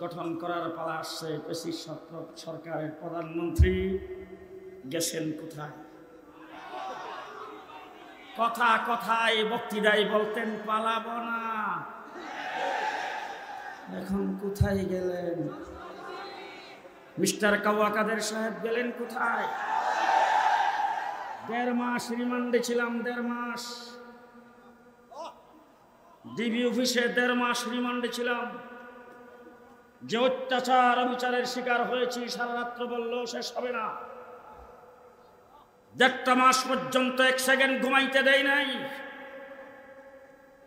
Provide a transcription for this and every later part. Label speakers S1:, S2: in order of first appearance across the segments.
S1: গঠন করার পালা আসছে। সরকারের প্রধানমন্ত্রী গেছেন কোথায়? কথায় বক্তৃতায় বলতেন পালাবো না, এখন কোথায় গেলেন? মিস্টার কাওয়া কাদের সাহেব গেলেন কোথায়? 1.5 মাস রিমান্ডে ছিলাম, 1.5 মাস ডিবি অফিসে 1.5 মাস রিমান্ডে ছিলাম। যে অত্যাচার অবিচারের শিকার হয়েছি, সারা রাত্র বললেও শেষ হবে না। 1.5 মাস পর্যন্ত 1 সেকেন্ড ঘুমাইতে দেয় নাই।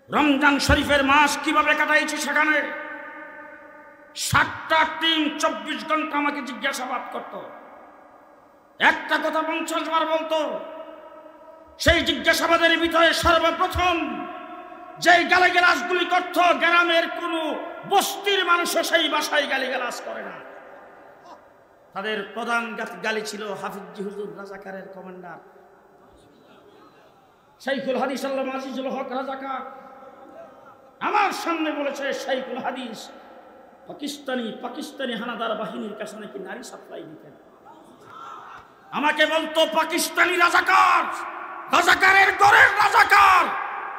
S1: রমজান শরীফের মাস কিভাবে কাটাইছি সেখানে 7টা টিম 24 ঘন্টা আমাকে জিজ্ঞাসাবাদ করত। একটা কথা 50 বার বলতো। সেই জিজ্ঞাসাবাদের ভিতরে সর্বপ্রথম যেই গালিগালাজগুলি করত, গ্রামের কোন বস্তির মানুষও সেই বাসায় গালিগালাজ করে না। তাদের প্রধান গালি ছিল হাফিজ হুজুর রাজাকারের কমান্ডার শাইখুল হাদিস আল্লামা আজিজুল হক রাজাকার। আমার সামনে বলেছে শাইখুল হাদিস পাকিস্তানি হানাদার বাহিনীর কাছে নাকি নারী সাপ্লাই দিতেন। আমাকে বলতো পাকিস্তানি রাজাকার, রাজাকারের ঘরের রাজাকার।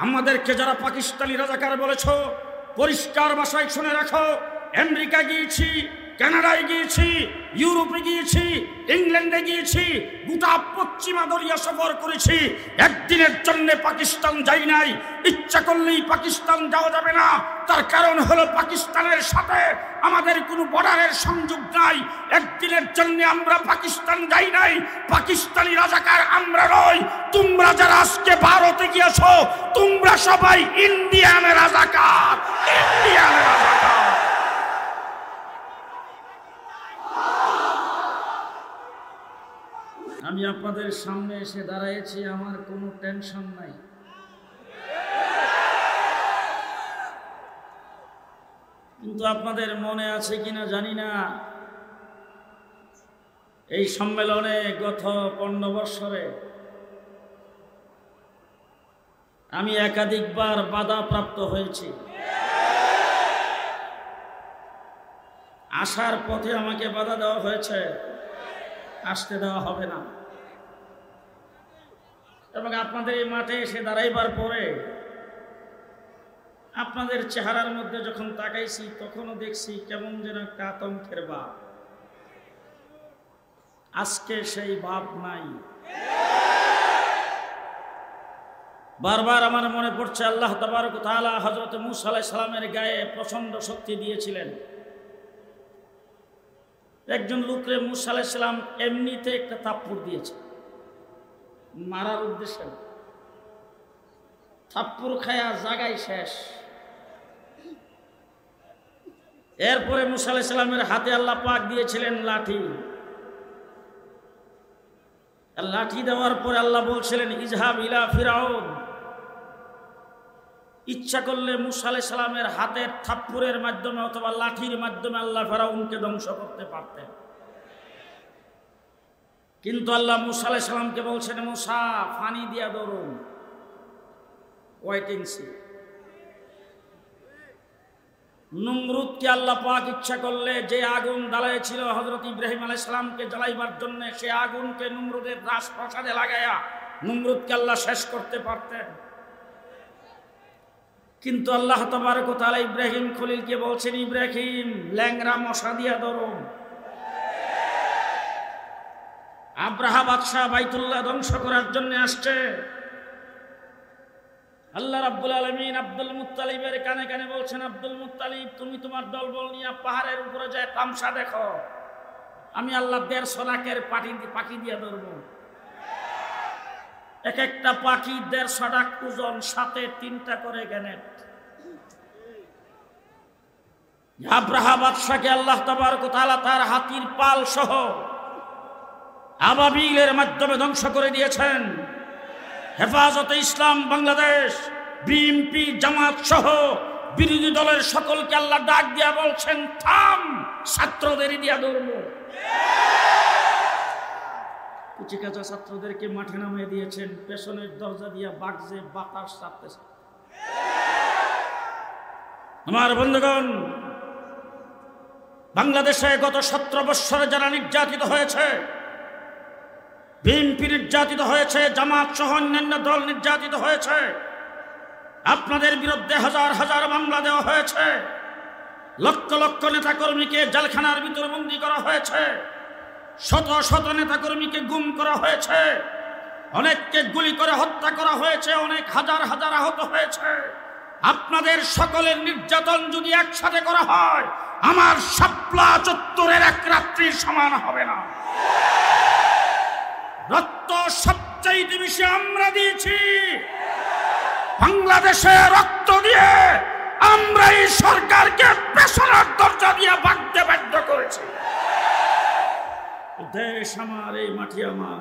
S1: আমাদেরকে যারা পাকিস্তানি রাজাকার বলেছ, পরিষ্কার ভাষায় শুনে রাখো, আমেরিকা গিয়েছি, কানাডায় গিয়েছি, ইউরোপে গিয়েছি, ইংল্যান্ডে গিয়েছি, গোটা পশ্চিমা দরিয়া সফর করেছি, একদিনের জন্য পাকিস্তান যাই নাই। ইচ্ছা করলেই পাকিস্তান যাওয়া যাবে না। তার কারণ হলো পাকিস্তানের সাথে আমাদের কোনো বর্ডারের সংযোগ নাই। একদিনের জন্য আমরা পাকিস্তান যাই নাই। পাকিস্তানি রাজাকার আমরা নই। তোমরা যারা আজকে ভারতে গিয়েছো, তোমরা সবাই ইন্ডিয়ান রাজাকার, ইন্ডিয়ান রাজাকার। আমি আপনাদের সামনে এসে দাঁড়াইছি, আমার কোনো টেনশন নাই। কিন্তু আপনাদের মনে আছে কিনা জানি না, এই সম্মেলনে গত 15 বৎসরে আমি একাধিকবার বাধাপ্রাপ্ত হয়েছি। আসার পথে আমাকে বাধা দেওয়া হয়েছে, আসতে দেওয়া হবে না। এবং আপনাদের এই মাঠে এসে দাঁড়াইবার পরে আপনাদের চেহারার মধ্যে যখন তাকাইছি, তখনও দেখছি কেমন যেন একটা আতঙ্কের ভাব। আজকে সেই ভাব নাই। বারবার আমার মনে পড়ছে আল্লাহ তাবারক ওয়া তাআলা হযরত মূসা আলাইহিস সালামের গায়ে প্রচন্ড শক্তি দিয়েছিলেন। একজন লোকরে মূসা আলাইহিস সালাম এমনিতে একটা থাপ্পড় দিয়েছে, মারার উদ্দেশ্যে। থাপ্পড় খায়া জায়গায় শেষ। এরপরে মূসা আলাইহিস সালামের হাতে আল্লাহ পাক দিয়েছিলেন লাঠি। লাঠি দেওয়ার পরে আল্লাহ বলছিলেন ইজহাব ইলা ফিরাউন। ইচ্ছা করলে মূসা আলাইহিস সালামের হাতের থাপ্পড়ের মাধ্যমে অথবা লাঠির মাধ্যমে আল্লাহ ফিরাউনকে ধ্বংস করতে পারতেন। কিন্তু আল্লাহ মূসা আলাইহিস সালামকে বলছেন, মূসা পানি দিয়া ধরুন, ওয়েটিং সি। নমরুদকে আল্লাহ পাক ইচ্ছা করলে যে আগুন জ্বালাইছিল হযরত ইব্রাহিম আলাইহিস সালামকে জ্বালাইবার জন্য, সে আগুনকে নমরুদের রাজপ্রাসাদে লাগায়া নমরুদকে আল্লাহ শেষ করতে পারতেন। কিন্তু আল্লাহ তাবারক ওয়া তাআলা ইব্রাহিম খলিলকে বলছেন, ইব্রাহিম ল্যাংরা মশা দিয়া ধরুন। আব্রাহা বাদশাহ বাইতুল্লাহ ধ্বংস করার জন্য আসছে। আল্লাহ রাব্বুল আলামিন আব্দুল মুত্তালিবের কানে কানে বলছেন, আব্দুল মুত্তালিব তুমি তোমার দলবল নিয়ে পাহাড়ের উপরে যায় তামসা দেখো, আমি আল্লাহ 150 লাখের পাখি দিয়ে ধরবো। এক একটা পাখি 150 লাখ ওজন, সাথে 3টা করে গ্রেনেড। আব্রাহা বাদশাকে আল্লাহ তাবারক ওয়া তাআলা তার হাতির পাল সহ আবাবিলের মাধ্যমে ধ্বংস করে দিয়েছেন। হেফাজতে ইসলাম বাংলাদেশ, বিএনপি, জামাত সহ বিরোধী দলের সকলকে আল্লাহ ডাক দিয়া বলছেন, থাম, ছাত্রদের দিয়া ধরবো। কুচিকাচা ছাত্রদেরকে মাঠে নামিয়ে দিয়েছেন, পেছনের দরজা দিয়া বাগজে বাতাস চাপতেছে। আমার বন্ধুগণ, বাংলাদেশে গত 17 বৎসরে যারা নির্যাতিত হয়েছে, বিএনপি নির্যাতিত হয়েছে, জামাত সহ অন্যান্য দল নির্যাতিত হয়েছে, আপনাদের বিরুদ্ধে হাজার হাজার মামলা দেওয়া হয়েছে, লক্ষ লক্ষ নেতাকর্মীকে জেলখানার ভিতরে বন্দী করা হয়েছে, শত শত নেতাকর্মীকে গুম করা হয়েছে, অনেককে গুলি করে হত্যা করা হয়েছে, অনেক হাজার হাজার আহত হয়েছে। আপনাদের সকলের নির্যাতন যদি একসাথে করা হয়, আমার শাপলা চত্বরের এক রাত্রির সমান হবে না। রক্ত সবচাইতে বেশি আমরা দিয়েছি। বাংলাদেশে রক্ত দিয়ে আমরা এই সরকারকে পেছনের দরজা দিয়ে ভাগতে বাধ্য করেছি। দেশ আমার, এই মাটি আমার,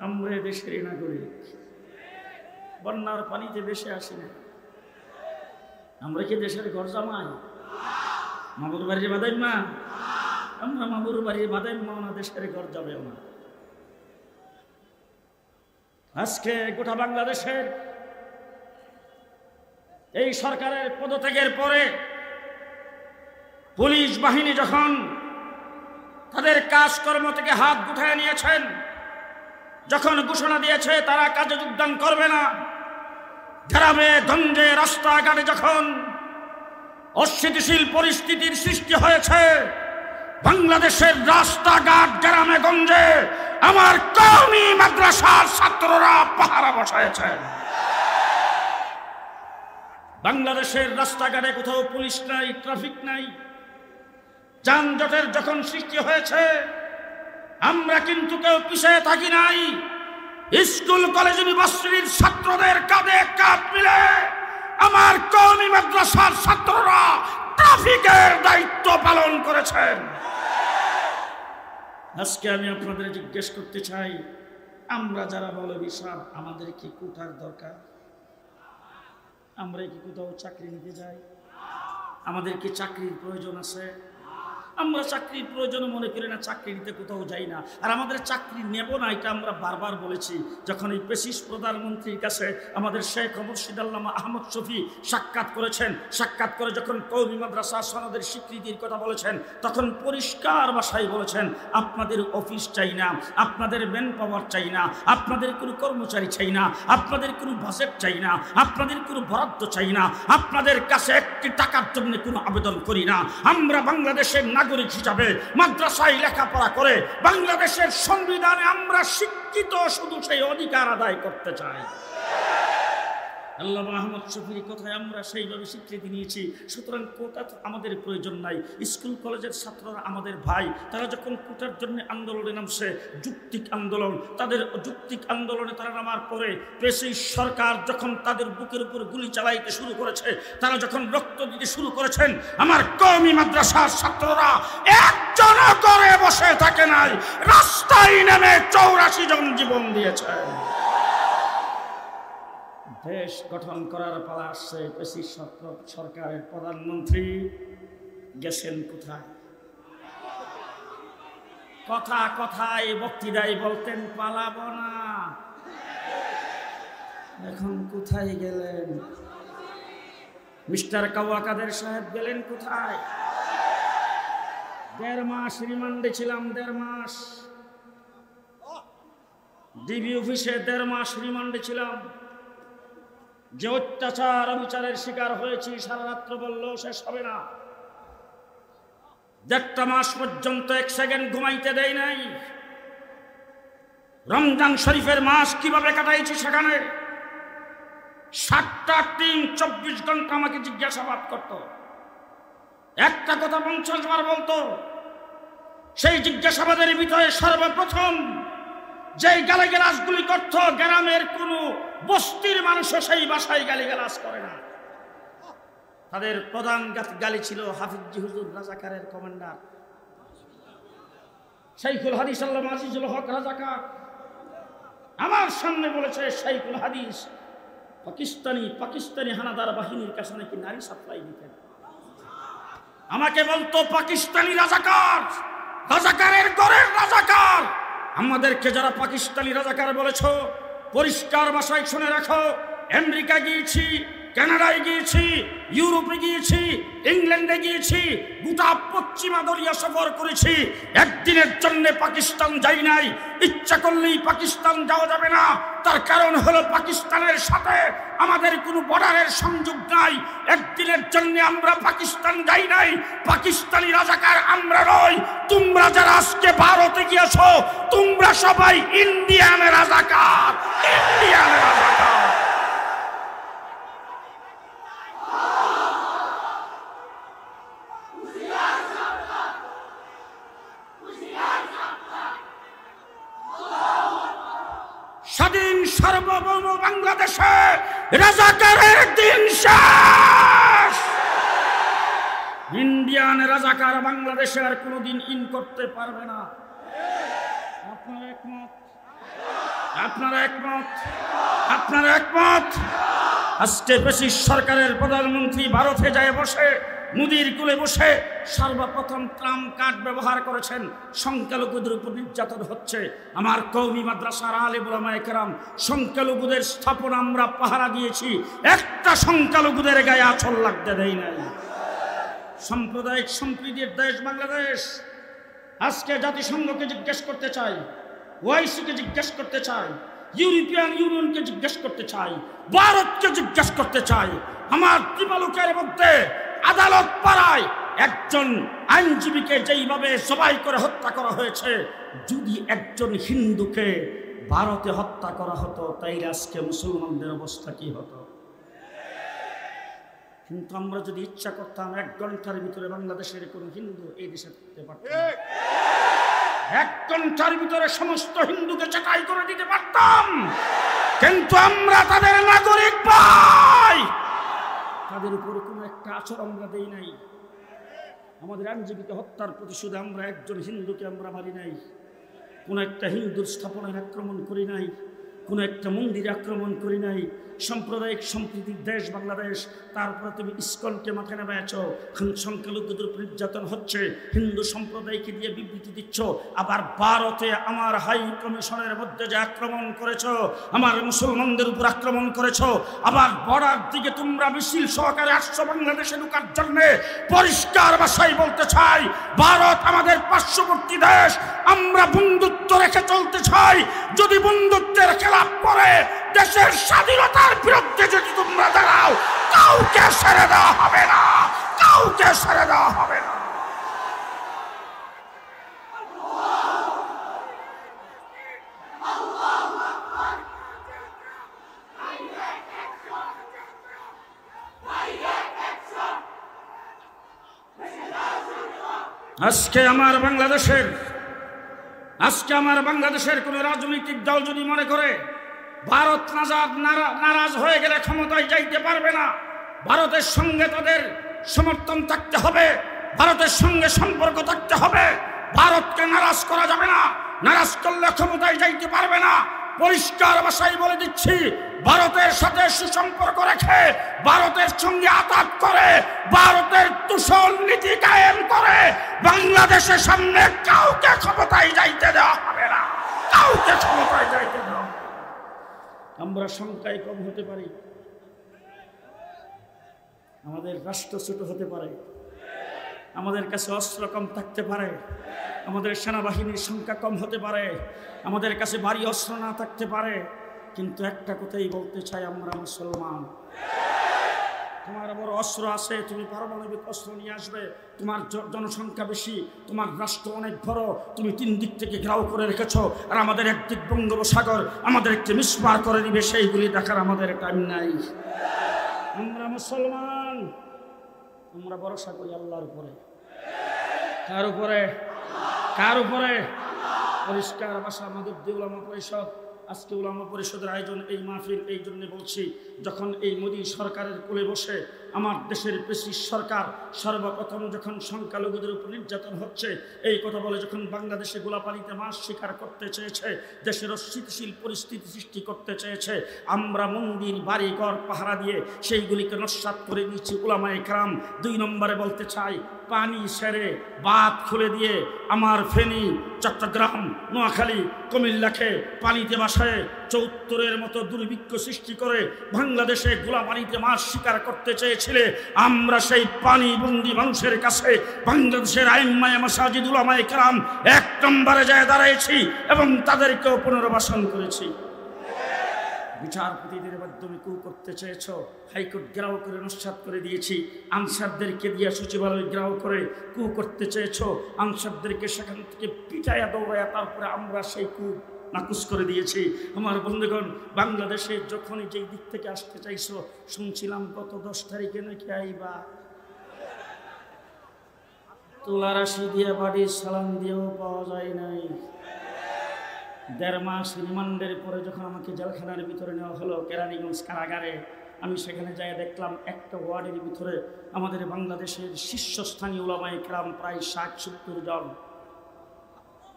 S1: আমরা দেশের নাগরিক। বন্যার পানিতে ভেসে আসি না, আমরা কি দেশের ঘর জামাই? মামুর বাড়ির বাদাই মা, আমরা মামুর বাড়ির বাদাই মা না, দেশের ঘর যাবেও না। আজকে গোটা বাংলাদেশের এই সরকারের পদত্যাগের পরে পুলিশ বাহিনী যখন তাদের কাজকর্ম থেকে হাত গুটিয়ে নিয়েছেন, যখন ঘোষণা দিয়েছে তারা কাজে যোগদান করবে না, গ্রামে গঞ্জে রাস্তাঘাটে যখন অস্থিতিশীল পরিস্থিতির সৃষ্টি হয়েছে, বাংলাদেশের রাস্তাঘাট গ্রামে গঞ্জে আমার কওমি মাদ্রাসার ছাত্ররা পাহারা বসাইছে। বাংলাদেশের রাস্তাঘাটে কোথাও পুলিশ নাই, ট্রাফিক নাই, যানজটের যখন সৃষ্টি হয়েছে, আমরা কিন্তু কেউ পিছিয়ে থাকি নাই। স্কুল কলেজ ইউনিভার্সিটির ছাত্রদের কাঁধে কাঁধ মিলে আমার কওমি মাদ্রাসার ছাত্ররা ট্রাফিকের দায়িত্ব পালন করেছেন। আজকে আমি আপনাদের জিজ্ঞেস করতে চাই, আমরা যারা মৌলভী সাহেব, আমাদের কি কোটার দরকার? আমরা কি কোথাও চাকরি নিতে যাই? আমাদের কি চাকরির প্রয়োজন আছে? আমরা চাকরির প্রয়োজন মনে করি না, চাকরি নিতে কোথাও যাই না। আর আমাদের চাকরি নেব না, এটা আমরা বারবার বলেছি। যখন এই পেশিস প্রধানমন্ত্রীর কাছে আমাদের শেখ মুর্শিদ আল্লামা আহমদ শফি সাক্ষাৎ করেছেন, সাক্ষাৎ করে যখন কওমি মাদ্রাসা সনদের স্বীকৃতির কথা বলেছেন, তখন পরিষ্কার ভাষায় বলেছেন, আপনাদের অফিস চাই না, আপনাদের ম্যান পাওয়ার চাই না, আপনাদের কোনো কর্মচারী চাই না, আপনাদের কোনো বাজেট চাই না, আপনাদের কোনো বরাদ্দ চাই না, আপনাদের কাছে একটি টাকার জন্য কোনো আবেদন করি না। আমরা বাংলাদেশের নাগরিক হিসাবে মাদ্রাসায় লেখাপড়া করে বাংলাদেশের সংবিধানে আমরা শিক্ষিত, শুধু সেই অধিকার আদায় করতে চাই। আল্লামা আহমদ শফির কথায় আমরা সেইভাবে স্বীকৃতি নিয়েছি। সুতরাং কোটা তো আমাদের প্রয়োজন নাই। স্কুল কলেজের ছাত্ররা আমাদের ভাই, তারা যখন কোটার জন্য আন্দোলনে নামছে, যুক্তিক আন্দোলন, তাদের যুক্তিক আন্দোলনে তারা নামার পরে পেশিস সরকার যখন তাদের বুকের উপর গুলি চালাইতে শুরু করেছে, তারা যখন রক্ত দিতে শুরু করেছেন, আমার কওমি মাদ্রাসার ছাত্ররা একজন করে বসে থাকে নাই, রাস্তায় নেমে 84 জন জীবন দিয়েছে। দেশ গঠন করার পালা আসছে। পেশিস সরকারের প্রধানমন্ত্রী গেছেন কোথায়? কথা কথায় বক্তৃতায় বলতেন পালাবো না, এখন কোথায় গেলেন? মিস্টার কাওয়া কাদের সাহেব গেলেন কোথায়? 1.5 মাস রিমান্ডে ছিলাম, 1.5 মাস ডিবি অফিসে 1.5 মাস রিমান্ডে ছিলাম। যে অত্যাচার অবিচারের শিকার হয়েছি, সারা রাত্র বললেও শেষ হবে না। 1.5 মাস পর্যন্ত 1 সেকেন্ড ঘুমাইতে দেয় নাই। রমজান শরীফের মাস কিভাবে কাটাইছি সেখানে 7টা টিম 24 ঘন্টা আমাকে জিজ্ঞাসাবাদ করত, একটা কথা 50 বার বলতো। সেই জিজ্ঞাসাবাদের ভিতরে সর্বপ্রথম যেই গালিগালাজগুলি করত, গ্রামের কোনো বস্তির মানুষও সেই বাসায় গালিগালাজ করে না। তাদের প্রধান গালি ছিল হাফিজ হুজুর রাজাকারের কমান্ডার শাইখুল হাদিস আল্লামা আজিজুল হক রাজাকার। আমার সামনে বলেছে শাইখুল হাদিস পাকিস্তানি হানাদার বাহিনীর কাছে নাকি নারী সাপ্লাই দিতেন। আমাকে বলতো পাকিস্তানি রাজাকার, রাজাকারের ঘরের রাজাকার। আমাদেরকে যারা পাকিস্তানি রাজাকার বলেছ, পরিষ্কার ভাষায় শুনে রাখো, আমেরিকা গিয়েছি, কানাডায় গিয়েছি, ইউরোপে গিয়েছি, ইংল্যান্ডে গিয়েছি, গোটা পশ্চিমা দরিয়া সফর করেছি। একদিনের জন্য পাকিস্তান যাই নাই। ইচ্ছা করলেই পাকিস্তান যাওয়া যাবে না। তার কারণ হলো পাকিস্তানের সাথে আমাদের কোনো বর্ডারের সংযোগ নাই। একদিনের জন্য আমরা পাকিস্তান যাই নাই। পাকিস্তানি রাজাকার আমরা নই। তোমরা যারা আজকে ভারতে গিয়েছো, তোমরা সবাই ইন্ডিয়ানের রাজাকার, ইন্ডিয়ানের রাজাকার। স্বাধীন সার্বভৌম বাংলাদেশে রাজাকারের দিন শেষ। ইন্ডিয়ান রাজাকার বাংলাদেশে আর কোনোদিন ইন করতে পারবে না। আপনারা একমত? আপনারা একমত? আপনারা একমত? আজকে ব্রিটিশ সরকারের প্রধানমন্ত্রী ভারতে যায় বসে, মুদির কুলে বসে সর্বপ্রথম ট্রাম্প কার্ড ব্যবহার করেছেন। সংখ্যালঘুদের উপর নির্যাতন হচ্ছে। আমার কওমি মাদ্রাসার আলেম উলামায়ে কেরাম, সংখ্যালঘুদের স্থাপনা আমরা পাহারা দিয়েছি, একটা সংখ্যালঘুদের গায়ে আঁচল লাগতে দেয় নাই। সাম্প্রদায়িক সম্প্রীতির দেশ বাংলাদেশ। আজকে জাতিসংঘকে জিজ্ঞেস করতে চাই, ওআইসিকে জিজ্ঞেস করতে চাই, ইউরোপিয়ান ইউনিয়নকে জিজ্ঞেস করতে চাই, ভারতকে জিজ্ঞেস করতে চাই, আমার ত্রিপালকের মধ্যে আদালত পাড়ায় একজন আইনজীবীকে যেইভাবে জবাই করে হত্যা করা হয়েছে, যদি একজন হিন্দুকে ভারতে হত্যা করা হতো, তাই আজকে মুসলমানদের অবস্থা কি হতো? কিন্তু আমরা যদি ইচ্ছা করতাম, 1 ঘন্টার ভিতরে বাংলাদেশের কোন হিন্দু এই দেশে থাকতে পারত। 1 ঘন্টার ভিতরে সমস্ত হিন্দুকে চাটাই করে দিতে পারতাম। কিন্তু আমরা তাদের নাগরিক পাই, তাদের উপর কোনো একটা আচরণ আমরা দেই নাই। আমাদের আইনজীবীকে হত্যার প্রতিশোধে আমরা একজন হিন্দুকে আমরা মারি নাই, কোনো একটা হিন্দুর স্থাপনায় আক্রমণ করি নাই, কোনো একটা মন্দিরে আক্রমণ করি নাই। সাম্প্রদায়িক সম্প্রীতির দেশ বাংলাদেশ, তারপরে তুমি ইসকনকে মাথায় নেমেছ, সংখ্যালঘুদের উপর নির্যাতন হচ্ছে, হিন্দু সম্প্রদায়কে দিয়ে বিবৃতি দিচ্ছ। আবার ভারতে আমার হাই কমিশনের মধ্যে যে আক্রমণ করেছ, আমার মুসলমানদের উপর আক্রমণ করেছ। আবার বর্ডার দিকে তোমরা মিছিল সহকারে আসছো বাংলাদেশে ঢোকার জন্য। পরিষ্কার ভাষায় বলতে চাই, ভারত আমাদের পার্শ্ববর্তী দেশ, আমরা বন্ধুত্ব রেখে চলতে চাই। যদি বন্ধুত্বের খেলাপ করে দেশের স্বাধীনতার বিরুদ্ধে যদি তোমরা দাঁড়াও, কাউকে ছেড়ে দেওয়া হবে না, কাউকে ছেড়ে দেওয়া হবে না। আজকে আমার বাংলাদেশের কোন রাজনৈতিক দল যদি মনে করে ভারত নারাজ হয়ে গেলে ক্ষমতায় যাইতে পারবে না, ভারতের সঙ্গে তাদের সমর্থন থাকতে হবে, ভারতের সঙ্গে সম্পর্ক থাকতে হবে, ভারতকে নারাজ করা যাবে না, নারাজ করলে ক্ষমতায় যাইতে পারবে না। পরিষ্কার ভাষায় বলে দিচ্ছি, ভারতের সাথে সুসম্পর্ক রেখে ভারতের সঙ্গে আতাত করে ভারতের দূষণ নীতি কায়েম করে বাংলাদেশের সামনে কাউকে ক্ষমতায় যাইতে দেওয়া হবে না, কাউকে ক্ষমতায় যাইতে দেওয়া। আমরা সংখ্যায় কম হতে পারি, আমাদের রাষ্ট্র ছোট হতে পারে, আমাদের কাছে অস্ত্র কম থাকতে পারে, আমাদের সেনাবাহিনীর সংখ্যা কম হতে পারে, আমাদের কাছে ভারী অস্ত্র না থাকতে পারে, কিন্তু একটা কথাই বলতে চাই, আমরা মুসলমান। তোমার বড় অস্ত্র আছে, তুমি পারমাণবিক অস্ত্র নিয়ে আসবে, তোমার জনসংখ্যা বেশি, তোমার রাষ্ট্র অনেক বড়, তুমি 3 দিক থেকে ঘেরাও করে রেখেছ, আর আমাদের একদিক বঙ্গোপসাগর, আমাদের একটি মিসমার করে দিবে, সেইগুলি দেখার আমাদের টাইম নাই। আমরা মুসলমান, আমরা ভরসা করি আল্লাহর উপরে। কার উপরে? কার উপরে? পরিষ্কার ভাষা আমাদের উলামা পরিষদ, আজকে উলামা পরিষদের আয়োজন, এই মাহফিল এই জন্য বলছি, যখন এই মোদী সরকারের কোলে বসে আমার দেশের ব্রিটিশ সরকার সর্বপ্রথম যখন সংখ্যালঘুদের উপর নির্যাতন হচ্ছে এই কথা বলে, যখন বাংলাদেশে গোলাপানিতে মাছ শিকার করতে চেয়েছে, দেশের অস্থিতিশীল পরিস্থিতি সৃষ্টি করতে চেয়েছে, আমরা মন্দির বাড়িঘর পাহারা দিয়ে সেইগুলিকে নস্যাৎ করে দিয়েছি উলামায়ে কেরাম। 2 নম্বরে বলতে চাই, পানি সেরে বাঁধ খুলে দিয়ে আমার ফেনী, চট্টগ্রাম, নোয়াখালী, কুমিল্লাকে পানিতে ভাসায় 1974-এর মতো দুর্ভিক্ষ সৃষ্টি করে বাংলাদেশে গোলাবাড়িতে মাছ শিকার করতে চেয়েছিলে, আমরা সেই পানিবন্দী মানুষের কাছে বাংলাদেশের আইম্মায়ে মাসাজিদ উলামায়ে কেরাম 1 নম্বরে যায় দাঁড়িয়েছি এবং তাদেরকেও পুনর্বাসন করেছি। বিচারপতিদের মাধ্যমে কু করতে চেয়েছ, হাইকোর্ট ঘেরাও করে নস্যাৎ করে দিয়েছি। আনসারদেরকে দিয়ে সচিবালয় ঘেরাও করে কু করতে চেয়েছ, আনসারদেরকে সেখান থেকে পিটাইয়া দৌড়াইয়া তারপরে আমরা সেই কু নাকুশ করে দিয়েছি। আমার বন্ধুগণ, বাংলাদেশে যখনই যেই দিক থেকে আসতে চাইছো, শুনছিলাম গত 10 তারিখে নাকি আইবা, তুলারাশি দিয়ে বাড়ির সালাম দিয়েও পাওয়া যায় নাই। 1.5 মাস রিমান্ডের পরে যখন আমাকে জেলখানার ভিতরে নেওয়া হলো কেরানীগঞ্জ কারাগারে, আমি সেখানে যাই দেখলাম একটা ওয়ার্ডের ভিতরে আমাদের বাংলাদেশের শীর্ষস্থানীয় উলামায়ে কেরাম প্রায় 60-70 জন।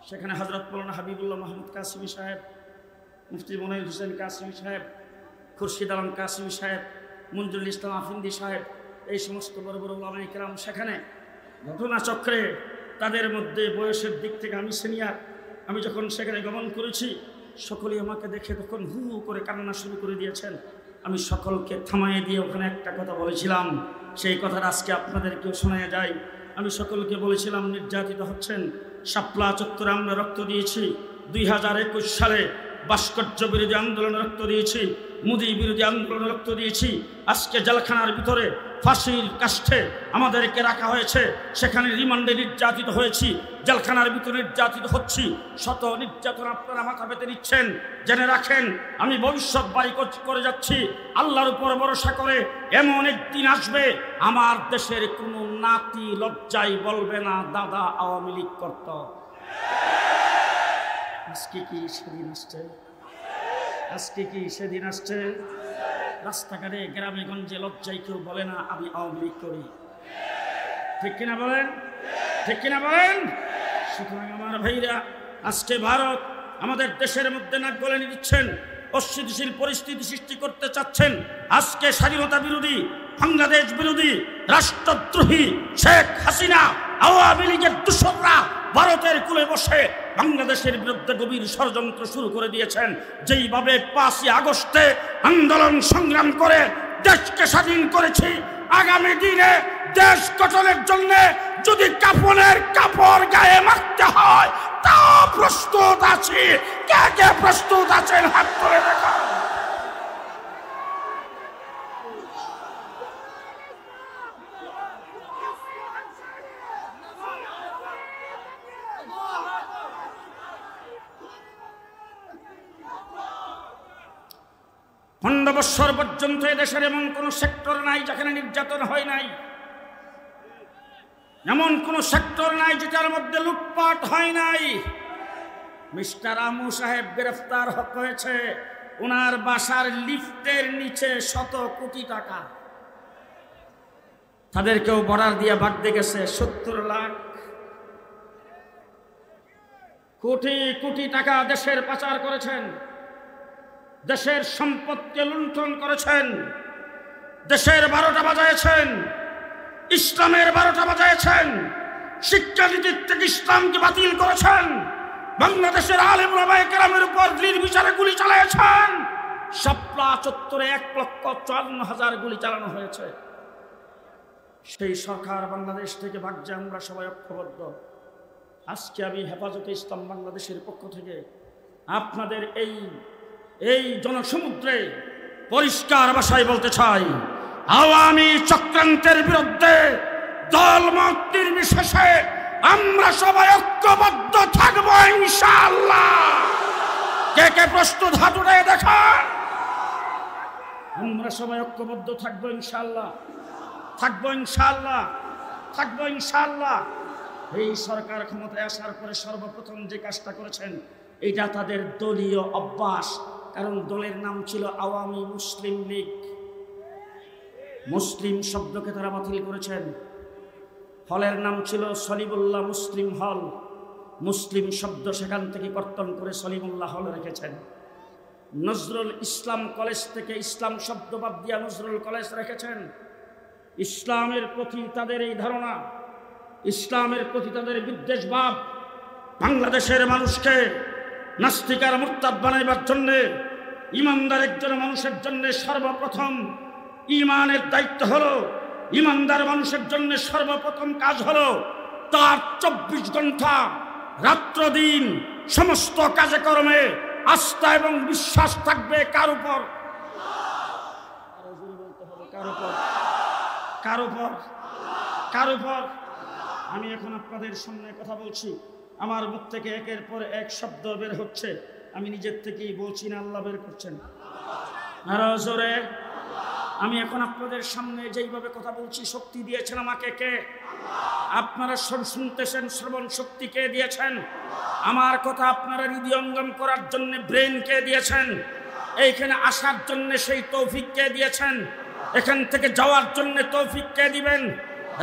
S1: সেখানে হযরত মাওলানা হাবিবুল্লাহ মাহমুদ কাসিমি সাহেব, মুফতি মনির হোসেন কাসিমি সাহেব, খুরশিদ আলম কাসিমি সাহেব, মঞ্জুরুল ইসলাম আফিন্দি সাহেব, এই সমস্ত বড় বড় উলামায়ে কেরাম সেখানে। ঘটনাচক্রে তাদের মধ্যে বয়সের দিক থেকে আমি সিনিয়র। আমি যখন সেখানে গমন করেছি, সকলেই আমাকে দেখে তখন হু হু করে কান্না শুরু করে দিয়েছেন। আমি সকলকে থামাইয়ে দিয়ে ওখানে একটা কথা বলেছিলাম, সেই কথাটা আজকে আপনাদেরকেও শোনা যায়। আমি সকলকে বলেছিলাম, নির্যাতিত হচ্ছেন। শাপলা চত্বরে আমরা রক্ত দিয়েছি, 2021 সালে ভাস্কর্য বিরোধী আন্দোলনে রক্ত দিয়েছি, মুদি বিরোধী আন্দোলনে রক্ত দিয়েছি। আজকে জেলখানার ভিতরে ফাঁসির কাষ্ঠে আমাদেরকে রাখা হয়েছে, সেখানে রিমান্ডে নির্যাতিত হয়েছি, জেলখানার ভিতরে নির্যাতিত হচ্ছি। শত নির্যাতন আপনারা মাথা পেতে নিচ্ছেন। জেনে রাখেন, আমি ভবিষ্যৎবাণী করে যাচ্ছি, আল্লাহর উপর ভরসা করে এমন একদিন আসবে আমার দেশের কোনো নাতি লজ্জায় বলবে না দাদা আওয়ামী লীগ করত। আজকে কি সেদিন আসছে? আজকে কি সেদিন আসছে? রাস্তাঘাটে গ্রামে গঞ্জে লজ্জায় কেউ বলে না আমি আওয়ামী লীগ করি। ঠিক কিনা বলেন? ঠিক কিনা বলেন? সুতরাং আমার ভাইরা, আজকে ভারত আমাদের দেশের মধ্যে নাক গলানি দিচ্ছেন, অস্থিতিশীল পরিস্থিতি সৃষ্টি করতে চাচ্ছেন। আজকে স্বাধীনতা বিরোধী, বাংলাদেশ বিরোধী, রাষ্ট্রদ্রোহী শেখ হাসিনা, আওয়ামী লীগের দূষররা ভারতের কুলে বসে বাংলাদেশের বিরুদ্ধে গভীর ষড়যন্ত্র শুরু করে দিয়েছেন। যেইভাবে 5ই আগস্টে আন্দোলন সংগ্রাম করে দেশকে স্বাধীন করেছি, আগামী দিনে দেশ গঠনের জন্য যদি কাফনের কাপড় গায়ে মারতে হয় তা প্রস্তুত আছি। কে কে প্রস্তুত আছেন হাত তুলে দেখান। পনেরো বছর পর্যন্ত এদেশের এমন কোন সেক্টর নাই যেখানে নির্যাতন হয় নাই, এমন কোন সেক্টর নাই যেটার মধ্যে লুটপাট হয় নাই। মিস্টার আমু সাহেব গ্রেফতার হয়েছে, ওনার বাসার লিফটের নিচে 100 কোটি টাকা, তাদেরকেও বর্ডার দিয়ে ভাগতে গেছে। 70 লাখ কোটি কোটি টাকা দেশের পাচার করেছেন, দেশের সম্পদকে লুণ্ঠন করেছেন, দেশের 12টা বাজাইছেন, ইসলামের 12টা বাজাইছেন, শিক্ষানীতির থেকে ইসলামকে বাতিল করেছেন, বাংলাদেশের আলেম ওলামায়ে কেরামের উপর নির্বিচারে গুলি চালিয়েছেন। শাপলা চত্বরে 1,54,000 গুলি চালানো হয়েছে। সেই সরকার বাংলাদেশ থেকে ভাগছে, আমরা সবাই ঐক্যবদ্ধ। আজকে আমি হেফাজতে ইসলাম বাংলাদেশের পক্ষ থেকে আপনাদের এই জনসমুদ্রে পরিষ্কার ভাষায় বলতে চাই, আওয়ামী চক্রান্তের বিরুদ্ধে দলমত নির্বিশেষে আমরা সবাই ঐক্যবদ্ধ থাকবো ইনশাআল্লাহ। কে কে প্রস্তুত হাত উঠিয়ে দেখান। আমরা সবাই ঐক্যবদ্ধ থাকবো ইনশাআল্লাহ, থাকবো ইনশাআল্লাহ, থাকবো ইনশাআল্লাহ। এই সরকার ক্ষমতায় আসার পরে সর্বপ্রথম যে কাজটা করেছেন, এটা তাদের দলীয় অভ্যাস। কারণ দলের নাম ছিল আওয়ামী মুসলিম লীগ, মুসলিম শব্দকে তারা বাতিল করেছেন। হলের নাম ছিল সলিমুল্লাহ মুসলিম হল, মুসলিম শব্দ সেখান থেকে কর্তন করে সলিমুল্লাহ হল রেখেছেন। নজরুল ইসলাম কলেজ থেকে ইসলাম শব্দ বাদ দিয়া নজরুল কলেজ রেখেছেন। ইসলামের প্রতি তাদের এই ধারণা, ইসলামের প্রতি তাদের বিদ্বেষ ভাব, বাংলাদেশের মানুষকে নাস্তিক আর মুরতাদ বানাইবার জন্যে ইমানদার একজন মানুষের জন্য সর্বপ্রথম ইমানের দায়িত্ব হলো, ইমানদার মানুষের জন্য সর্বপ্রথম কাজ হলো তার 24 ঘন্টা রাত্র দিন সমস্ত কাজে কর্মে আস্থা এবং বিশ্বাস থাকবে কার উপর? কার উপর? কার উপর? কার উপর? আমি এখন আপনাদের সামনে কথা বলছি, আমার মুখ থেকে একের পর এক শব্দ বের হচ্ছে, আমি নিজের থেকেই বলছি না, আল্লাহ বের করছেন। আরো জোরে। আমি এখন আপনাদের সামনে যেইভাবে কথা বলছি, শক্তি দিয়েছেন আমাকে কে? আপনারা শুনতেছেন, শ্রবণ শক্তি কে দিয়েছেন? আমার কথা আপনারা হৃদয়ঙ্গম করার জন্য ব্রেন কে দিয়েছেন? এইখানে আসার জন্য সেই তৌফিক কে দিয়েছেন? এখান থেকে যাওয়ার জন্য তৌফিক কে দিবেন?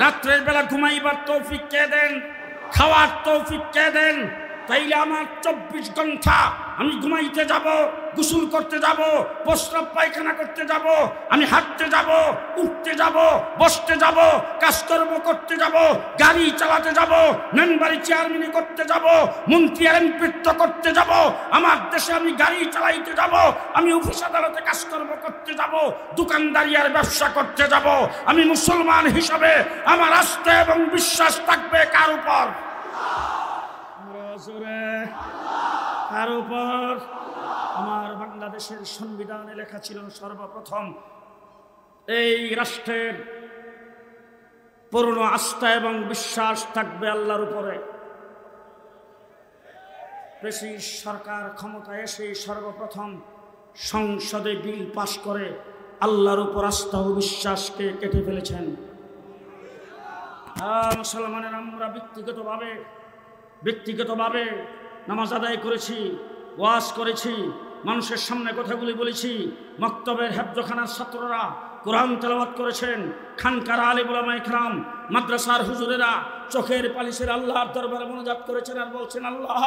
S1: রাত্রের বেলা ঘুমাইবার তৌফিক কে দেন? খাওয়ার তৌফিক কে দেন? তাইলে আমার 24 ঘন্টা আমি ঘুমাইতে যাব, গোসল করতে যাব, প্রস্রাব পায়খানা করতে যাব, আমি হাঁটতে যাব, উঠতে যাব, বসতে যাব, কাজকর্ম করতে যাব, গাড়ি চালাতে যাব, মেম্বারি চেয়ারম্যানি করতে যাব, মন্ত্রী এমপিত্ব করতে যাব, আমার দেশে আমি গাড়ি চালাইতে যাব, আমি অফিস আদালতে কাজকর্ম করতে যাব, দোকানদারি আর ব্যবসা করতে যাব। আমি মুসলমান হিসাবে আমার আস্থা এবং বিশ্বাস থাকবে কার উপর? কার উপর? আমার বাংলাদেশের সংবিধানে লেখা ছিল সর্বপ্রথম এই রাষ্ট্রের পূর্ণ আস্থা এবং বিশ্বাস থাকবে আল্লাহর উপরে। ব্রিটিশ সরকার ক্ষমতায় এসে সর্বপ্রথম সংসদে বিল পাশ করে আল্লাহর উপর আস্থা ও বিশ্বাসকে কেটে ফেলেছেন। মুসলমানের আমরা ব্যক্তিগতভাবে নামাজ আদায় করেছি, ওয়াজ করেছি, মানুষের সামনে কথাগুলি বলেছি, মক্তবের হেফজখানার ছাত্ররা কোরআন তেলাওয়াত করেছেন, খানকার আলিম উলামা ইকরাম, মাদ্রাসার হুজুরেরা চোখের পালিশের আল্লাহর দরবারে মোনাজাত করেছেন আর বলছেন, আল্লাহ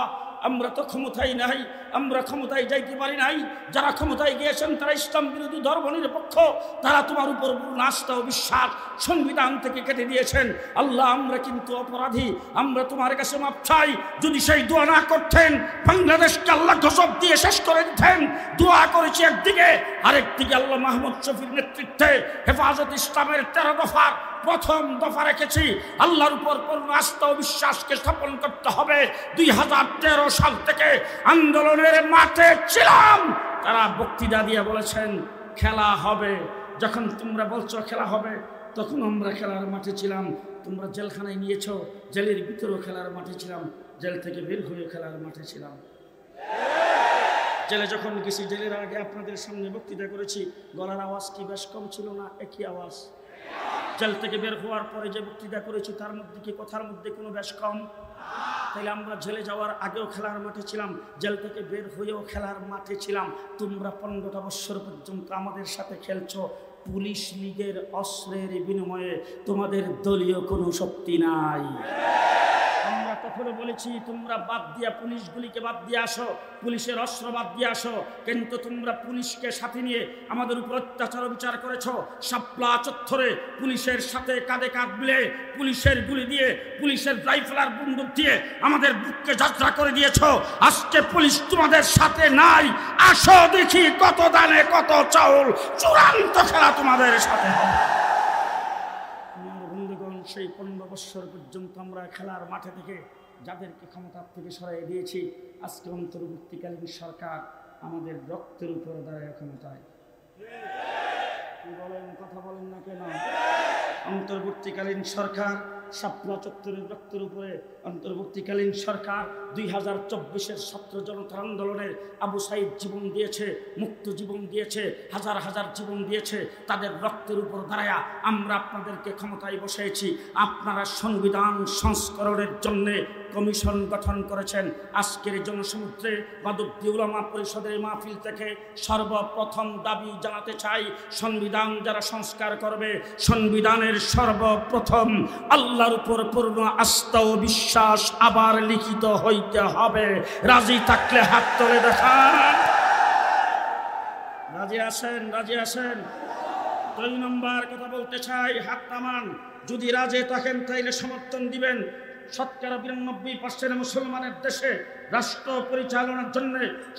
S1: আমরা তো ক্ষমতায় নাই, আমরা ক্ষমতায় যাইতে পারি নাই, যারা ক্ষমতায় গিয়েছেন তারা ইসলাম বিরোধী ধর্মনিরপেক্ষ, তারা তোমার উপর আস্থা ও বিশ্বাস সংবিধান থেকে কেটে দিয়েছেন। আল্লাহ আমরা কিন্তু অপরাধী, আমরা তোমার কাছে মাপ চাই। যদি সেই দোয়া না করতেন বাংলাদেশকে আল্লাহ গজব দিয়ে শেষ করে দিতেন। দোয়া করেছি একদিকে, আরেকদিকে আল্লাহ মাহমুদ শফির নেতৃত্বে হেফাজত ইসলামের 13 দফার প্রথম দফা রেখেছি, আল্লাহর উপর পূর্ণ আস্থা ও বিশ্বাসকে স্থাপন করতে হবে। 2013 সাল থেকে আন্দোলনের মাঠে ছিলাম, তারা বক্তৃতা দিয়ে বলেছেন খেলা হবে। যখন তোমরা বলছো খেলা হবে, তখন আমরা খেলার মাঠে ছিলাম। তোমরা জেলখানায় নিয়েছ, জেলের ভিতরেও খেলার মাঠে ছিলাম, জেল থেকে বের হয়ে খেলার মাঠে ছিলাম। জেলে যখন গেছি, জেলের আগে আপনাদের সামনে বক্তৃতা করেছি, গলার আওয়াজ কি বেশ কম ছিল না? একই আওয়াজ। জেল থেকে বের হওয়ার পরে যে বক্তৃতা করেছি তার মধ্যে কি কথার মধ্যে কোনো বেশ কম? তাইলে আমরা জেলে যাওয়ার আগেও খেলার মাঠে ছিলাম, জেল থেকে বের হয়েও খেলার মাঠে ছিলাম। তোমরা 15টা বছর পর্যন্ত আমাদের সাথে খেলছো, পুলিশ লীগের অস্ত্রের বিনিময়ে তোমাদের দলীয় কোনো শক্তি নাই। আমরা কখনো বলেছি তোমরা বাদ দিয়া পুলিশগুলিকে বাদ দিয়ে আসো, পুলিশের অস্ত্র বাদ দিয়ে আসো, কিন্তু তোমরা পুলিশকে সাথে নিয়ে আমাদের উপর অত্যাচার বিচার করেছ। শাপলা চত্বরে পুলিশের সাথে কাঁধে কাঁধ মিলে পুলিশের গুলি দিয়ে, পুলিশের রাইফেলার বন্দুক দিয়ে আমাদের বুককে যাত্রা করে দিয়েছ। আজকে পুলিশ তোমাদের সাথে নাই, আসো দেখি কত দানে কত চাউল, চূড়ান্ত খেলা তোমাদের সাথে হবে। সেই 15 বছর পর্যন্ত আমরা খেলার মাঠে থেকে যাদেরকে ক্ষমতার থেকে সরাই দিয়েছি, আজকে অন্তর্বর্তীকালীন সরকার আমাদের রক্তের উপর দাঁড়ায় ক্ষমতায়। কি বলেন, কথা বলেন না কেন? অন্তর্বর্তীকালীন সরকার শাপলা চত্বরের রক্তের উপরে, অন্তর্বর্তীকালীন সরকার 2024-এর ছাত্র জনতার আন্দোলনের আবু সাইদ জীবন দিয়েছে, মুক্ত জীবন দিয়েছে, হাজার হাজার জীবন দিয়েছে। তাদের রক্তের উপর দাঁড়ায়া আমরা আপনাদেরকে ক্ষমতায় বসিয়েছি। আপনারা সংবিধান সংস্করণের জন্য কমিশন গঠন করেছেন। আজকের জনসমুদ্রে মাদবদী উলামা পরিষদের মাহফিল থেকে সর্বপ্রথম দাবি জানাতে চাই, সংবিধান যারা সংস্কার করবে, সংবিধানের সর্বপ্রথম আল্লাহর উপর পূর্ণ আস্থা ও বিশ্বাস আবার লিখিত হইতে হবে। রাজি থাকলে হাত তুলে দেখান। রাজি আছেন? রাজি আছেন? 2 নম্বর কথা বলতে চাই, হাত নামান। যদি রাজি থাকেন তাইলে সমর্থন দিবেন। শতকরা 92% মুসলমানের দেশে রাষ্ট্র পরিচালনার জন্য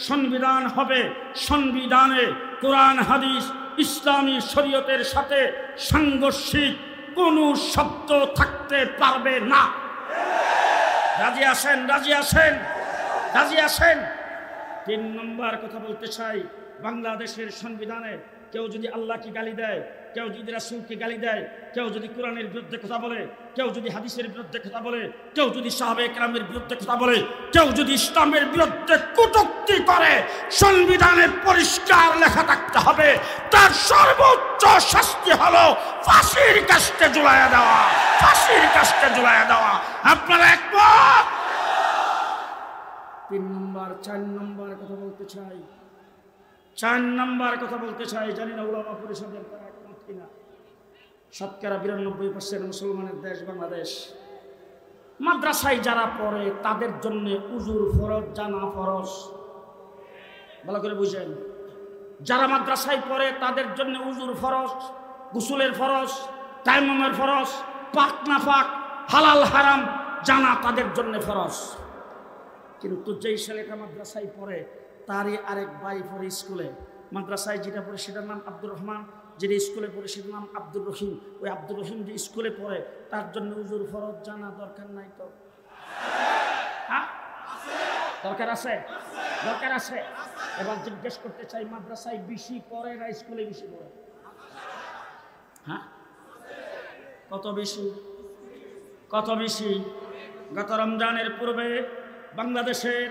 S1: সংবিধান হবে, সংবিধানে কোরআন হাদিস ইসলামী শরীয়তের সাথে সাংঘর্ষিক কোনো শব্দ থাকতে পারবে না। রাজি আছেন? রাজি আছেন? রাজি আছেন? 3 নম্বর কথা বলতে চাই, বাংলাদেশের সংবিধানে কেউ যদি আল্লাহকে গালি দেয়, কেউ যদি রাসূলকে গালি দেয়, কেউ যদি কোরআনের বিরুদ্ধে কথা বলে, কেউ যদি হাদিসের বিরুদ্ধে কথা বলে, কেউ যদি সাহাবায়ে কেরামের বিরুদ্ধে কথা বলে, কেউ যদি ইসলামের বিরুদ্ধে কটূক্তি করে, সংবিধানে পরিষ্কার লেখা থাকতে হবে তার সর্বোচ্চ শাস্তি হলো ফাঁসির কাস্টে ঝুলাইয়া দেওয়া, ফাঁসির কাস্টে ঝুলাইয়া দেওয়া। আপনারা একমত? 3 নম্বর 4 নম্বর কথা বলতে চাই, 4 নম্বর কথা বলতে চাই, জানি না উলামা পরিষদের তারা একমত কিনা। শতকরা 92% মুসলমানের দেশ বাংলাদেশ। মাদ্রাসায় যারা পড়ে তাদের জন্য উজুর ফরজ, জানা ফরজ। ভালো করে বুঝেন, যারা মাদ্রাসায় পড়ে তাদের জন্য উজুর ফরজ, গোসলের ফরজ, তায়াম্মুমের ফরজ, পাক না পাক, হালাল হারাম জানা তাদের জন্য ফরজ। কিন্তু যেই ছেলেটা মাদ্রাসায় পড়ে তারই আরেক ভাই পড়ে স্কুলে, মাদ্রাসায় যেটা পড়ে সেটার নাম আব্দুর রহমান, যেটা স্কুলে পড়ে সেটার নাম আব্দুর রহিম। ওই আব্দুর রহিম যে স্কুলে পড়ে তার জন্য উজুর ফরজ জানা দরকার নাই তো? হ্যাঁ, দরকার আছে? দরকার আছে। এবার জিজ্ঞেস করতে চাই, মাদ্রাসায় বেশি পড়ে না স্কুলে বেশি পড়ে? হ্যাঁ, কত বেশি? কত বেশি? গত রমজানের পূর্বে বাংলাদেশের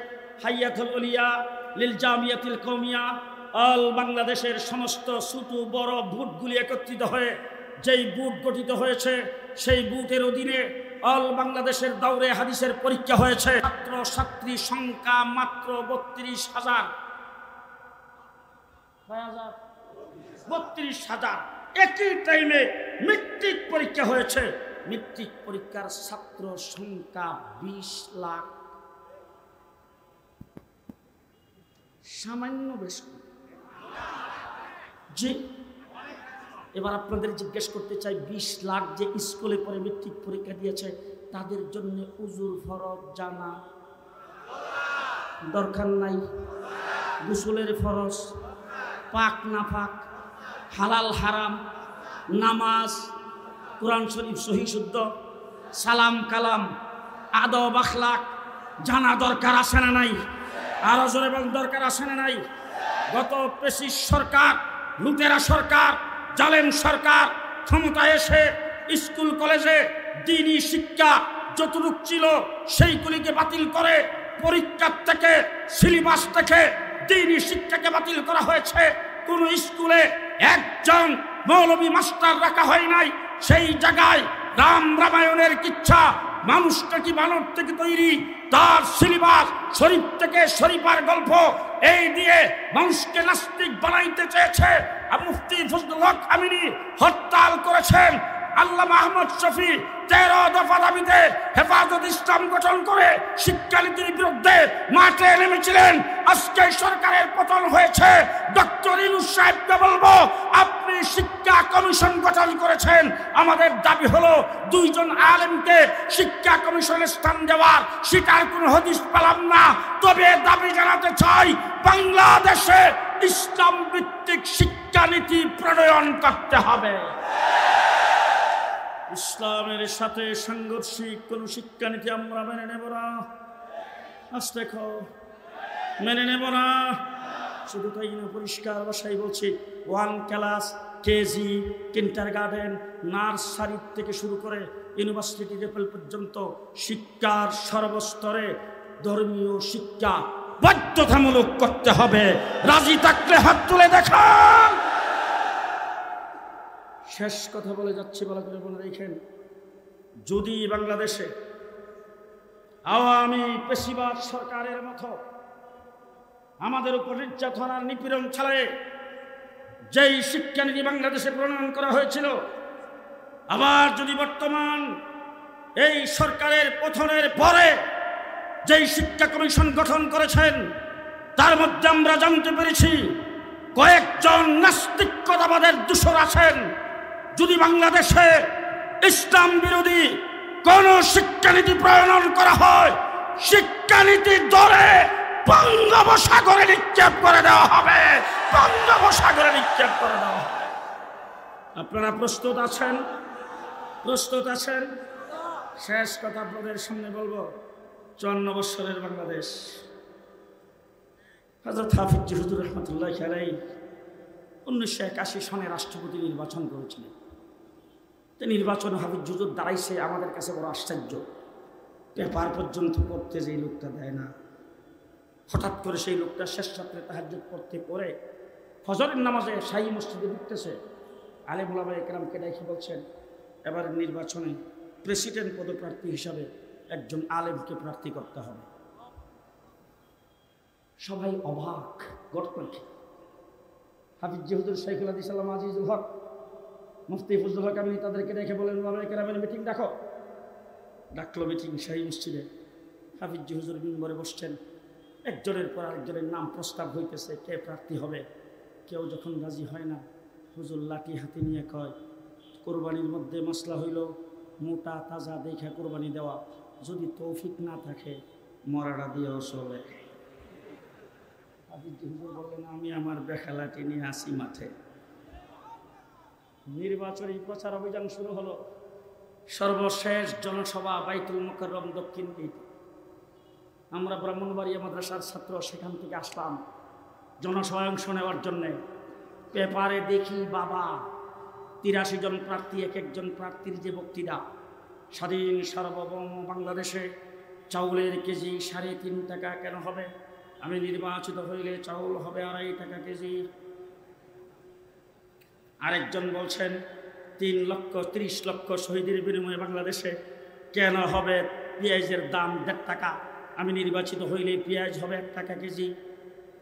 S1: হাইয়াতুল উলিয়া লিল জামিয়াতিল কওমিয়া অল বাংলাদেশের সমস্ত ছোট বড় বুথগুলি একত্রিত হয়ে যেই বুথ গঠিত হয়েছে, সেই বুথের অধীনে অল বাংলাদেশের দাওরে হাদিসের পরীক্ষা হয়েছে। ছাত্র ছাত্রী সংখ্যা মাত্র 32,000। 32,000। একই টাইমে মেট্রিক পরীক্ষা হয়েছে। মেট্রিক পরীক্ষার ছাত্র সংখ্যা 20 লাখ। সামান্য বেশ। জি, এবার আপনাদের জিজ্ঞেস করতে চাই, 20 লাখ যে স্কুলে পড়ে মেট্রিক পরীক্ষা দিয়েছে তাদের জন্য উজুর ফরজ জানা দরকার নাই? গোসলের ফরজ, পাক না পাক, হালাল হারাম, নামাজ, কোরআন শরীফ সহি শুদ্ধ, সালাম কালাম, আদব আখলাক জানা দরকার আছে না নাই? আরো জোরে বল, দরকার আছে না নাই? গত ফ্যাসিস্ট সরকার, লুটেরা সরকার, জালেম সরকার ক্ষমতায় এসে স্কুল কলেজে দ্বীনি শিক্ষা যতটুকু ছিল সেইগুলিকে বাতিল করে, পরীক্ষার থেকে সিলেবাস থেকে দ্বীনি শিক্ষাকে বাতিল করা হয়েছে। কোন স্কুলে একজন মৌলবী মাস্টার রাখা হয় নাই। সেই জায়গায় রামায়ণের কিচ্ছা, মানুষটা কি বানর থেকে তৈরি, তার সিলেবাস শরীফ থেকে শরীফার গল্প, এই দিয়ে মানুষকে নাস্তিক বানাইতে চেয়েছে। মুফতি ফজলুল হক আমিনী হরতাল করেছেন। আল্লামা আহমদ শফি 13 দফা দাবিতে হেফাজত ইসলাম গঠন করে শিক্ষানীতির বিরুদ্ধে মাঠে নেমেছিলেন। আজকে সরকারের পতন হয়েছে। ডক্টর ইউনূস সাহেবকে বলবো, আপনি শিক্ষা কমিশন গঠন করেছেন, আমাদের দাবি হলো 2 জন আলেমকে শিক্ষা কমিশনের স্থান দেওয়ার। সেটার কোনো হদিস পেলাম না। তবে দাবি জানাতে চাই, বাংলাদেশে ইসলাম ভিত্তিক শিক্ষানীতি প্রণয়ন করতে হবে। ইসলামের সাথে সাংঘর্ষিক কোন শিক্ষানীতি আমরা মেনে নেব না। আজ দেখো, মেনে নেব না। শুধু তাই না, পরিষ্কার ভাষায় বলছি, 1 ক্লাস, কেজি, কিন্ডারগার্টেন, নার্সারি থেকে শুরু করে ইউনিভার্সিটি লেভেল পর্যন্ত শিক্ষার সর্বস্তরে ধর্মীয় শিক্ষা বাধ্যতামূলক করতে হবে। রাজি থাকলে হাত তুলে দেখান। শেষ কথা বলে যাচ্ছি, ভালো করে বলে রেখেন, যদি বাংলাদেশে আওয়ামী পেশিবাদ সরকারের মতো আমাদের উপর নির্যাতন আর নিপীড়ন চালায় যেই শিক্ষানীতি বাংলাদেশে প্রণয়ন করা হয়েছিল, আবার যদি বর্তমান এই সরকারের পতনের পরে যেই শিক্ষা কমিশন গঠন করেছেন, তার মধ্যে আমরা জানতে পেরেছি কয়েকজন নাস্তিকতাবাদের দূষর আছেন। যদি বাংলাদেশে ইসলাম বিরোধী কোন শিক্ষানীতি প্রণয়ন করা হয়, শিক্ষানীতি ধরে বঙ্গোপসাগরে নিক্ষেপ করে দেওয়া হবে, বঙ্গোপসাগরে নিক্ষেপ করে দেওয়া হবে। আপনারা প্রস্তুত আছেন? প্রস্তুত আছেন? শেষ কথা আপনাদের সামনে বলবো। 54 বছরের বাংলাদেশ, হযরত হাফিজ হুজুর রহমতুল্লাহ আলাইহি 1981 সনে রাষ্ট্রপতি নির্বাচন করেছিলেন। তো নির্বাচন হাফিজ হুজুর দাঁড়াইছে, আমাদের কাছে বড় আশ্চর্য। পেপার পর্যন্ত পড়তে যে লোকটা দেয় না, হঠাৎ করে সেই লোকটা শেষ রাত্রে তাহাজ্জুদ পড়তে পড়ে ফজরের নামাজে শাহী মসজিদে ঢুকতেছে। আলেম ওলামা একরামকে দেখে বলছেন, এবার নির্বাচনে প্রেসিডেন্ট পদপ্রার্থী হিসাবে একজন আলেমকে প্রার্থী করতে হবে। সবাই অবাক, গটপট। হাফিজ হুজুর শাইখুল হাদিস আল্লামা আজিজুল হক, মুফতি ফজলুল হক আমিনী তাদেরকে দেখে বলেন, ওলামা একরামের মিটিং ডাকো। ডাকলো মিটিং শাহী মসজিদে। হাফিজ হুজুর মিম্বরে বসছেন, একজনের পর আরেকজনের নাম প্রস্তাব হইতেছে, কে প্রার্থী হবে। কেউ যখন রাজি হয় না, হুজুর লাঠি হাতে নিয়ে কয়, কোরবানির মধ্যে মশলা হইল মোটা তাজা দেখা কোরবানি দেওয়া, যদি তৌফিক না থাকে মরাটা দিয়েও চলে। হাফিজ হুজুর বললেন, আমি আমার বেখালাটি নিয়ে আসি মাঠে। নির্বাচনী প্রচার অভিযান শুরু হলো। সর্বশেষ জনসভা বাইতুল মুকাররম দক্ষিণ গেট। আমরা ব্রাহ্মণবাড়িয়া মাদ্রাসার ছাত্র, সেখান থেকে আসলাম জনসভায় অংশ নেওয়ার জন্যে। পেপারে দেখি বাবা 83 জন প্রার্থী, এক একজন প্রার্থীর যে বক্তৃতা। স্বাধীন সার্বভৌম বাংলাদেশে চাউলের কেজি 3.5 টাকা কেন হবে? আমি নির্বাচিত হইলে চাউল হবে 2.5 টাকা কেজি। আরেকজন বলছেন 3,30,00,000 শহীদের বিনিময়ে বাংলাদেশে কেন হবে পেঁয়াজের দাম 1.5 টাকা? আমি নির্বাচিত হইলে পেঁয়াজ হবে 1 টাকা কেজি।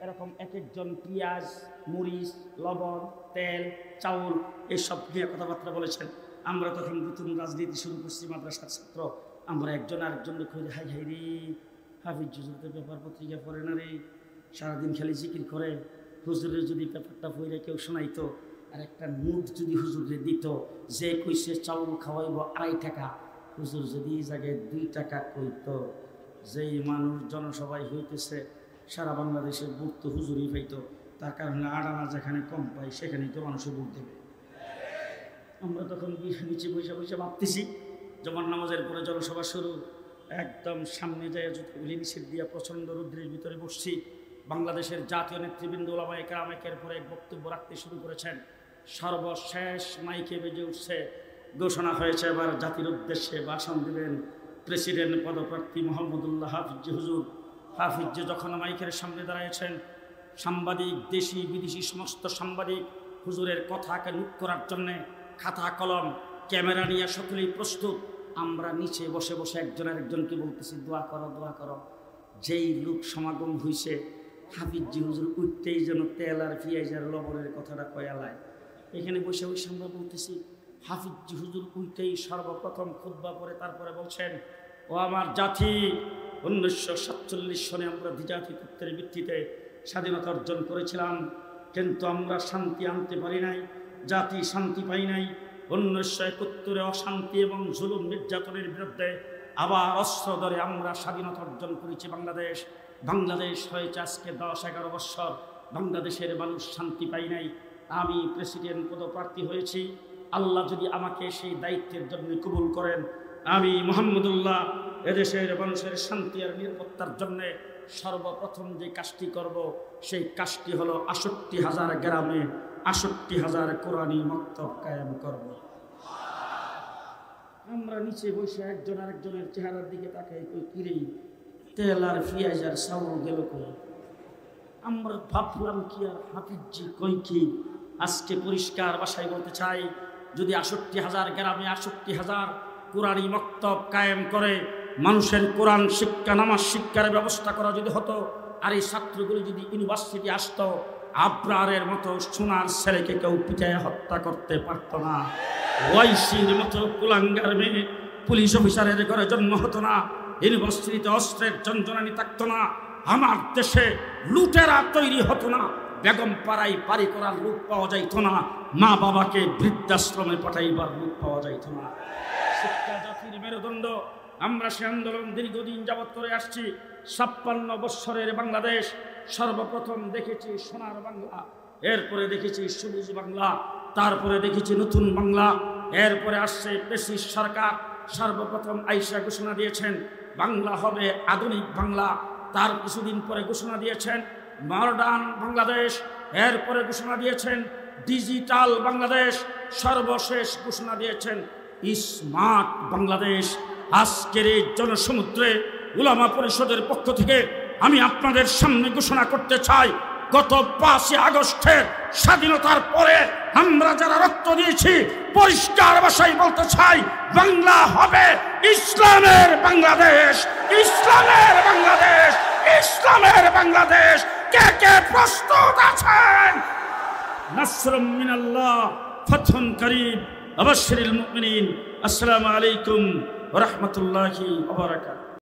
S1: এরকম এক একজন পেঁয়াজ, মরিচ, লবণ, তেল, চাউল এসব নিয়ে কথাবার্তা বলেছেন। আমরা তখন নতুন রাজনীতি শুরু করছি, মাদ্রাসার ছাত্র। আমরা একজন আরেকজনকে খুঁজে, হাই হাই রে, হাফিজ হুজুর তো পেপার পত্রিকা পড়ে না রে, সারাদিন খালি জিকির করে। হুজুরের যদি পেপারটা পড়ে কেউ শোনাইতো, আর একটা নোট যদি হুজুরে দিত, যে কইছে চাউল খাওয়াইব 2.5 টাকা, হুজুর যদি এই জায়গায় 2 টাকা কইত, যেই মানুষ জনসভায় হইতেছে সারা বাংলাদেশে ভোট তো হুজুরই পাইতো। তার কারণে আড়ানা যেখানে কম পাই সেখানেই তো মানুষে ভোট দেবে। আমরা তখন নিচে বসে বসে ভাবতেছি, জমান নামাজের পরে জনসভা শুরু। একদম সামনে যায় জুতোগুলি নিষেধ দিয়া প্রচণ্ড রৌদ্রের ভিতরে বসছি। বাংলাদেশের জাতীয় নেতৃবৃন্দ ওলামা একরাম একের পর এক বক্তব্য রাখতে শুরু করেছেন। সর্বশেষ মাইকে বেজে উঠছে, ঘোষণা হয়েছে এবার জাতির উদ্দেশ্যে ভাষণ দিবেন প্রেসিডেন্ট পদপ্রার্থী মোহাম্মদুল্লাহ হাফিজ হুজুর। হাফিজ যখন মাইকের সামনে দাঁড়িয়েছেন, সাংবাদিক, দেশি বিদেশি সমস্ত সাংবাদিক হুজুরের কথাকে নোট করার জন্যে খাতা কলম ক্যামেরা নিয়ে সকলেই প্রস্তুত। আমরা নিচে বসে বসে একজন আরেকজনকে বলতেছি, দোয়া করো, দোয়া করো। যেই লোক সমাগম হয়েছে, হাফিজ হুজুর উঠতেই যেন তেল আর পেঁয়াজ আর লবণের কথাটা কয়ালায়। এখানে বসে বসে আমরা বলতেছি, হাফিজ হুজুর উঠতেই সর্বপ্রথম খুতবা পড়ে তারপরে বলছেন, ও আমার জাতি, 1947 সনে আমরা দ্বিজাতি তত্ত্বের ভিত্তিতে স্বাধীনতা অর্জন করেছিলাম, কিন্তু আমরা শান্তি আনতে পারি নাই, জাতি শান্তি পাই নাই। 1971 অশান্তি এবং জুলুম নির্যাতনের বিরুদ্ধে আবার অস্ত্র ধরে আমরা স্বাধীনতা অর্জন করেছি। বাংলাদেশ হয়েছে আজকে 10-11 বৎসর, বাংলাদেশের মানুষ শান্তি পাই নাই। আমি প্রেসিডেন্ট পদপ্রার্থী হয়েছি। আল্লাহ যদি আমাকে সেই দায়িত্বের জন্য কবুল করেন, আমি মুহাম্মদুল্লাহ এদেশের মানুষের শান্তি আর নিরাপত্তার জন্যে সর্বপ্রথম যে কাজটি করব, সেই কাজটি হলো 68,000 গ্রামে 68,000 কোরআনী মক্তব কায়েম করব। আমরা নিচে বসে একজন আরেকজনের চেহারার দিকে তাকাই, কই কিরে, তেল আর পেঁয়াজ আর চাউল গেল কই? আমরা ভাবলাম কি আর হাফিজি কই কি? আজকে পরিষ্কার ভাষায় বলতে চাই, যদি 68,000 গ্রামে 68,000 কোরআনী মক্তব কায়েম করে মানুষের কোরআন শিক্ষা, নামাজ শিক্ষার ব্যবস্থা করা যদি হতো, আর এই ছাত্রগুলি যদি ইউনিভার্সিটি আসতো, আবরারের মতো সোনার ছেলেকে কেউ পিটায় হত্যা করতে পারত না। ওয়াইসির মতো কুলাঙ্গার মেয়ে পুলিশ অফিসারের ঘরে জন্ম হতো না। ইউনিভার্সিটিতে অস্ত্রের জঞ্জনানি থাকতো না। আমার দেশে লুটেরা তৈরি হতো না। বেগম পাড়ায় পারি করার লোক পাওয়া যাইত না। মা বাবাকে বৃদ্ধাশ্রমে পাঠাইবার লোক পাওয়া যাইত না। শিক্ষা জাতির মেরুদণ্ড। আমরা সে আন্দোলন দীর্ঘদিন যাবৎ করে আসছি। 56 বৎসরের বাংলাদেশ। সর্বপ্রথম দেখেছি সোনার বাংলা, এরপরে দেখেছি সবুজ বাংলা, তারপরে দেখেছি নতুন বাংলা, এরপরে আসছে ফ্যাসিস্ট সরকার। সর্বপ্রথম আইসা ঘোষণা দিয়েছেন বাংলা হবে আধুনিক বাংলা, তার কিছুদিন পরে ঘোষণা দিয়েছেন মডার্ন বাংলাদেশ, এরপরে ঘোষণা দিয়েছেন ডিজিটাল বাংলাদেশ, সর্বশেষ ঘোষণা দিয়েছেন স্মার্ট বাংলাদেশ। আজকের এই জনসমুদ্রে উলামা পরিষদের পক্ষ থেকে আমি আপনাদের সামনে ঘোষণা করতে চাই, গত 5 আগস্টের স্বাধীনতার পরে আমরা যারা রক্ত দিয়েছি, পরিষ্কার ভাষায় বলতে চাই, বাংলা হবে ইসলামের বাংলাদেশ, ইসলামের বাংলাদেশ, ইসলামের বাংলাদেশ। কে কে প্রস্তুত আছেন? নাসরুম মিনাল্লাহ, ফাতহুন করিম, আবাশশিরিল মুমিনিন। আসসালামু আলাইকুম ওয়া রাহমাতুল্লাহি ওয়া বারাকাতুহু।